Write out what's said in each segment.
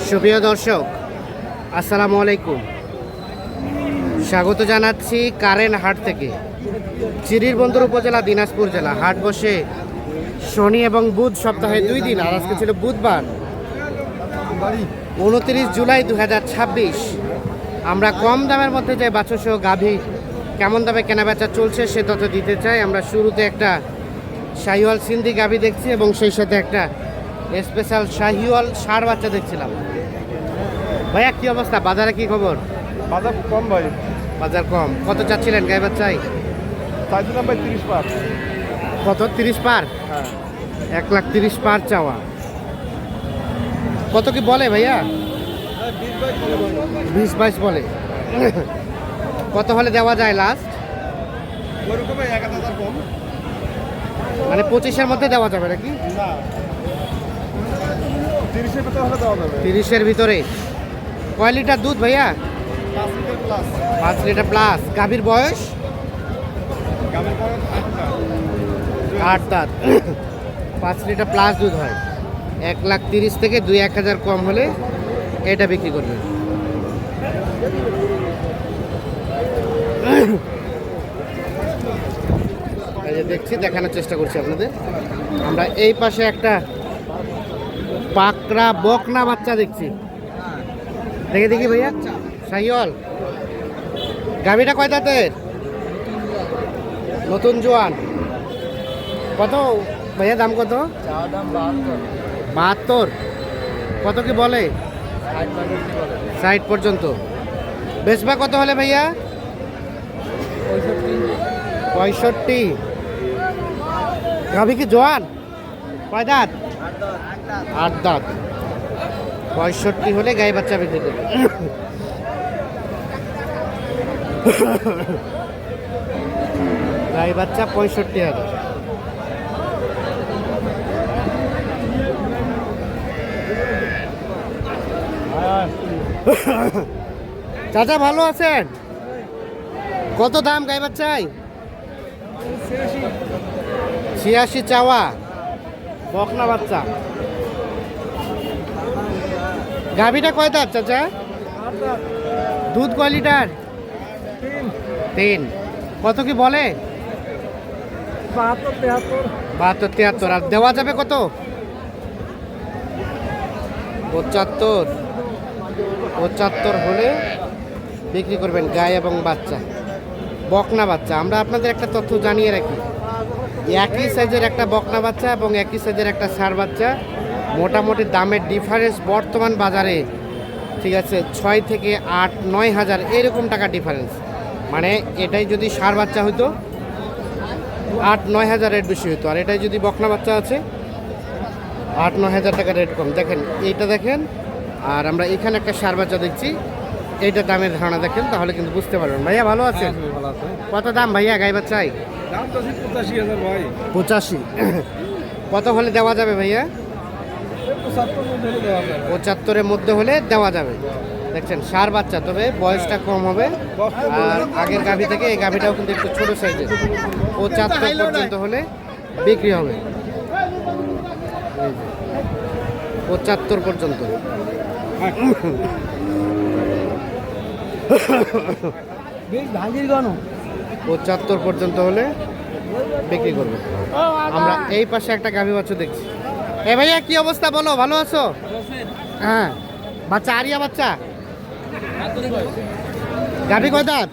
সুপ্রিয় দর্শক, আসসালামু আলাইকুম। স্বাগত জানাচ্ছি কারেন্ট হাট থেকে। চিরিরবন্দর উপজেলা, দিনাজপুর জেলা। হাট বসে শনি এবং বুধ, সপ্তাহে 2 দিন। আর আজকে ছিল বুধবার, 29 জুলাই 2026। আমরা কম দামের মধ্যে যে বাছুরসহ গাভী কেমন দামে কেনাবেচা চলছে সে তথ্য দিতে চাই। আমরা শুরুতে একটা শাহিওয়াল সিন্ধি গাভী দেখছি এবং সেই সাথে একটা স্পেশাল শাহিওয়াল ষাঁড় বাচ্চা দেখছিলাম। ভাইয়া কি অবস্থা, বাজারে কি খবর? বাজার কম ভাই, বাজার কম। কত চাচ্ছিলেন গাই বাচ্চাই? চাইছিলাম ভাই 30 পার। কত? 30 পার? হ্যাঁ, 1,30,000 পার চাওয়া। কত কি বলে ভাইয়া? 20-22 বলে। কত হলে দেওয়া যায় লাস্ট? ওইরকম 1000 কম। মানে 25-এর মধ্যে দেওয়া যাবে নাকি? না, 30-এর ভিতরে হলে দেওয়া যাবে। 30-এর ভিতরে। কয় লিটার দুধ ভাইয়া? 5 লিটার প্লাস। 5 litre plus. গাভীর বয়স? গাবের পরে 8 দাঁত। 5 লিটার প্লাস দুধ হয়। 1,30,000 থেকে 2-1,000 কম হলে এটা বিক্রি করবে। এই যে দেখছি, দেখানোর চেষ্টা করছি আপনাদের। আমরা এই পাশে একটা পাকড়া বকনা বাচ্চা দেখছি। দেখি ভাইয়া, শাহিওয়াল। গাভীটা কয় দাঁতের? নতুন জোয়ান। কত ভাইয়া, দাম কত? চাওয়া দাম 72। কত কি বলে? 60 পর্যন্ত। বেচবা কত হলে ভাইয়া? 65। গাভী কি জোয়ান? কয় দাঁত? 8 দাঁত। 65 হলে গাই বাচ্চা বিক্রি করবে। গাই বাচ্চা 65,000। চাচা ভালো আছেন? কত দাম গাই বাচ্চাই? 86 চাওয়া। বকনা বাচ্চা। গাভীটা কয় দাঁত চাচা? দুধ কয় লিটার? 3। কত কি বলে? 72-73। আর দেওয়া যাবে কত? 75 হলে বিক্রি করবেন গাই এবং বাচ্চা, বকনা বাচ্চা। আমরা আপনাদের একটা তথ্য জানিয়ে রাখি, একই সাইজের একটা বকনা বাচ্চা এবং একই সাইজের একটা ষাঁড় বাচ্চা মোটামুটি দামের ডিফারেন্স বর্তমান বাজারে, ঠিক আছে, 6 থেকে 8-9 হাজার এরকম টাকা ডিফারেন্স। মানে এটাই যদি ষাঁড় বাচ্চা হতো 8-9 হাজার রেট বেশি হতো, আর এটাই যদি বকনা বাচ্চা আছে 8-9 হাজার টাকা রেট কম। দেখেন এইটা দেখেন, আর আমরা এখানে একটা ষাঁড় বাচ্চা দেখছি, এইটা দামের ধারণা দেখেন, তাহলে কিন্তু বুঝতে পারবেন। ভাইয়া ভালো আছেন? কত দাম ভাইয়া গাই বাচ্চাই? দাম তো 85,000 ভাই। 85। কত হলে দেওয়া যাবে ভাইয়া? 75-এর মধ্যে হলে দেওয়া যাবে। দেখছেন ষাঁড় বাচ্চা, তবে বয়সটা কম হবে। আর আগের গাভী থেকে এই গাভীটাও কিন্তু একটু ছোট সাইজের। 75 পর্যন্ত হলে বিক্রি হবে। 75 পর্যন্ত। 75 পর্যন্ত হলে বিক্রি করবে। আমরা এই পাশে একটা গাভী বাচ্চা দেখছি। এ ভাইয়া কি অবস্থা, বলো, ভালো আছো? হ্যাঁ, বাচ্চা আরিয়া বাচ্চা। গাভী কয় দাঁত?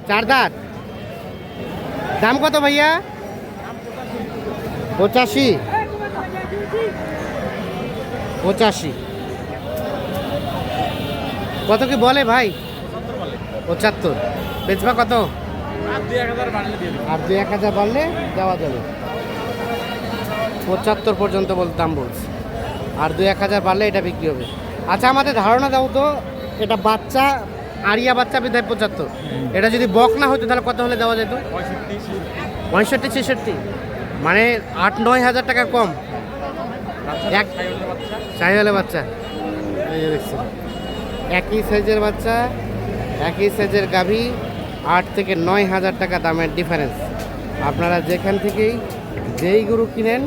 4 দাঁত। দাম কত ভাইয়া? 85। কত কি বলে ভাই? 75। বেচবা কত? আর 2-1,000 বাড়লে দেওয়া যাবে। 75 পর্যন্ত দাম বলছে, আর 2-1,000 বাড়লে এটা বিক্রি হবে। আচ্ছা, আমাদের ধারণা দাও তো, এটা বাচ্চা আরিয়া বাচ্চা বিধায় 75। এটা যদি বক না হতো তাহলে কত হলে দেওয়া যেত? 65-66। মানে 8-9 হাজার টাকা কম। এক শাহিওয়ালের বাচ্চা, এই যে দেখছি, একই সাইজের বাচ্চা, একই সাইজের গাভী, 8 থেকে 9 হাজার টাকা দামের ডিফারেন্স। আপনারা যেখান থেকেই যেই গরু কিনেন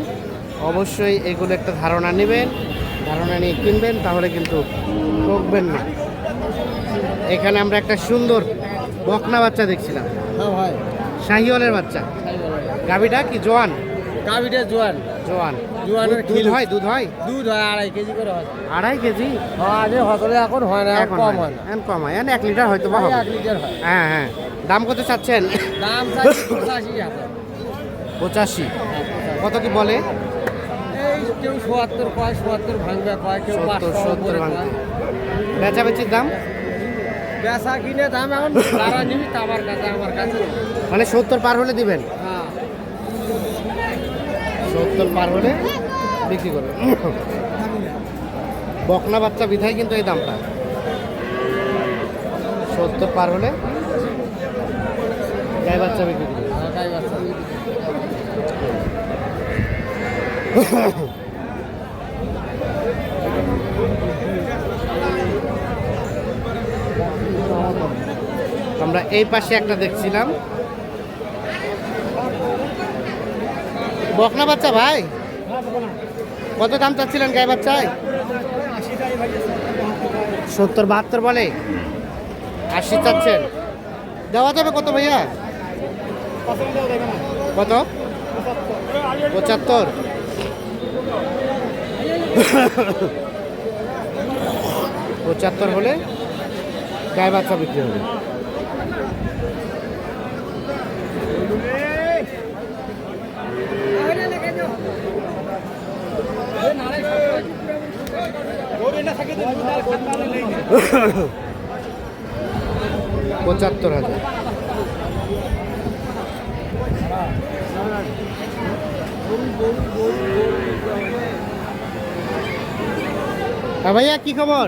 অবশ্যই এগুলো একটা ধারণা নেবেন। ধারণা নিয়ে কিনবেন, তাহলে কিন্তু ঠকবেন না। এখানে আমরা একটা সুন্দর বকনা বাচ্চা দেখছিলাম, হ্যাঁ ভাই, শাহিওয়ালের বাচ্চা। গাভীটা কি জোয়ান? গাভিটা জোয়ান। জোয়ান। জোয়ানের দুধ হয়? দুধ হয় দুধ হয় 2.5 কেজি করে হয়। 2.5 কেজি? হ্যাঁ, আগে হতলে এখন হয় না, এখন কম হয় হয় না, না। এখন কম হয়, 1 লিটার হয়তো বা হবে। 1 লিটার হয়। হ্যাঁ হ্যাঁ। দাম কত চাচ্ছেন? দাম চাইছি 85,000। 85। কত কি বলে? এই কেউ ৭৭ কয়, ৭৭ ভাঙবে কয়, কেউ 70 500 70 করে ভাঙতে। কয়। বেচাবেচির দাম বেচা কিনে দাম এখন যারা নিবি তা আমার কাছে, আমার কাছে। মানে 70 পার হলে দিবেন? হ্যাঁ, 70 পার হলে বিক্রি করবেন। বকনা বাচ্চা বিধায় কিন্তু এই দামটা। 70 পার হলে গাই বাচ্চা বিক্রি করবেন। হ্যাঁ, গাই বাচ্চা। আমরা এই পাশে একটা দেখছিলাম বকনা বাচ্চা। ভাই কত দাম চাচ্ছিলেন গাই বাচ্চায়? 70 72 বলে, 80 চাচ্ছেন। দেওয়া যাবে কত ভাইয়া? কত? 75। 75 হলে গাই বাচ্চা বিক্রি হবে। পঁচাত্তর হাজার। হ্যাঁ ভাইয়া, কি খবর?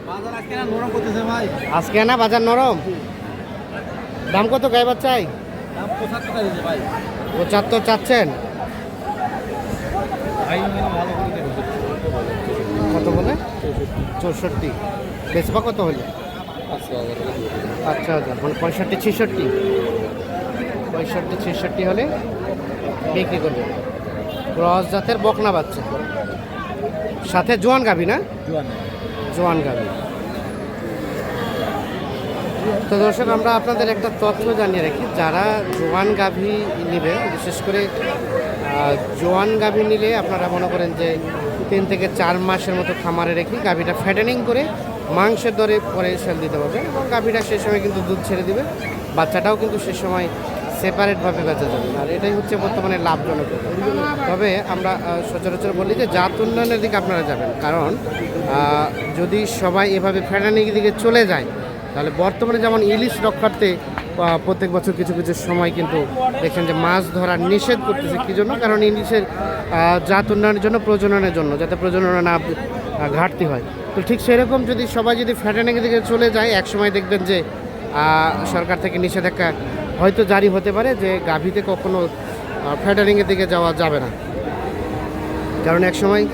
বাজার আজকে না নরম করতেছে ভাই। আজকে না বাজার নরম। দাম কত গাই বাচ্চায়? দাম 75 দিয়েছে ভাই। 75 চাচ্ছেন। ভাই ভালো করে দেখো। কত বলে? 64। বেচবা কত হলে? 5,000। মানে 65 66। 65 66 হলে বিক্রি করবে। ক্রস জাতের বকনা বাচ্চা, সাথে জোয়ান গাভী না? জোয়ান গাভী। তো দর্শক, আমরা আপনাদের একটা তথ্য জানিয়ে রাখি, যারা জোয়ান গাভী নেবেন, বিশেষ করে জোয়ান গাভী নিলে আপনারা মনে করেন যে 3 থেকে 4 মাসের মতো খামারে রেখে গাভীটা ফ্যাটেনিং করে মাংসের দরে পরে সেল দিতে পারবেন, এবং গাভীটা সে সময় কিন্তু দুধ ছেড়ে দিবে, বাচ্চাটাও কিন্তু সে সময় সেপারেটভাবে বেচা যাবে। আর এটাই হচ্ছে বর্তমানে লাভজনক। তবে আমরা সচরাচর বলি যে জাত উন্নয়নের দিকে আপনারা যাবেন, কারণ যদি সবাই এভাবে ফ্যাটেনিংয়ের দিকে চলে যায়, তাহলে বর্তমানে যেমন ইলিশ রক্ষার্থে প্রত্যেক বছর কিছু কিছু সময় কিন্তু দেখছেন যে মাছ ধরা নিষেধ করতেছে। কী জন্য? কারণ ইলিশের জাত উন্নয়নের জন্য, প্রজননের জন্য, যাতে প্রজনন না ঘাটতি হয়। তো ঠিক সেরকম যদি সবাই যদি ফ্যাটেনিংয়ের দিকে চলে যায়, একসময় দেখবেন যে সরকার থেকে নিষেধাজ্ঞা হয়তো জারি হতে পারে যে গাভীতে কখনো ফ্যাটেনিংয়ের দিকে যাওয়া যাবে না। কারণ একসময়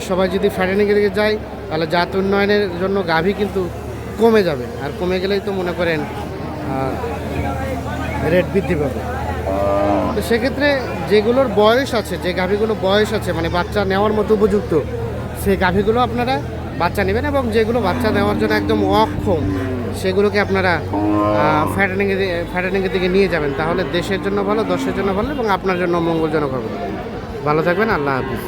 সবাই যদি ফ্যাটেনিংয়ের দিকে যায়, তাহলে জাত উন্নয়নের জন্য গাভী কিন্তু কমে যাবে, আর কমে গেলেই তো মনে করেন রেট বৃদ্ধি পাবে। তো সেক্ষেত্রে যেগুলোর বয়স আছে, যে গাভীগুলো বয়স আছে, মানে বাচ্চা নেওয়ার মতো উপযুক্ত, সেই গাভীগুলো আপনারা বাচ্চা নেবেন, এবং যেগুলো বাচ্চা নেওয়ার জন্য একদম অক্ষম, সেগুলোকে আপনারা ফ্যাটেনিংয়ের দিকে নিয়ে যাবেন। তাহলে দেশের জন্য ভালো, দশের জন্য ভালো, এবং আপনার জন্য মঙ্গলজনক হবে। ভালো থাকবেন। আল্লাহ হাফিজ।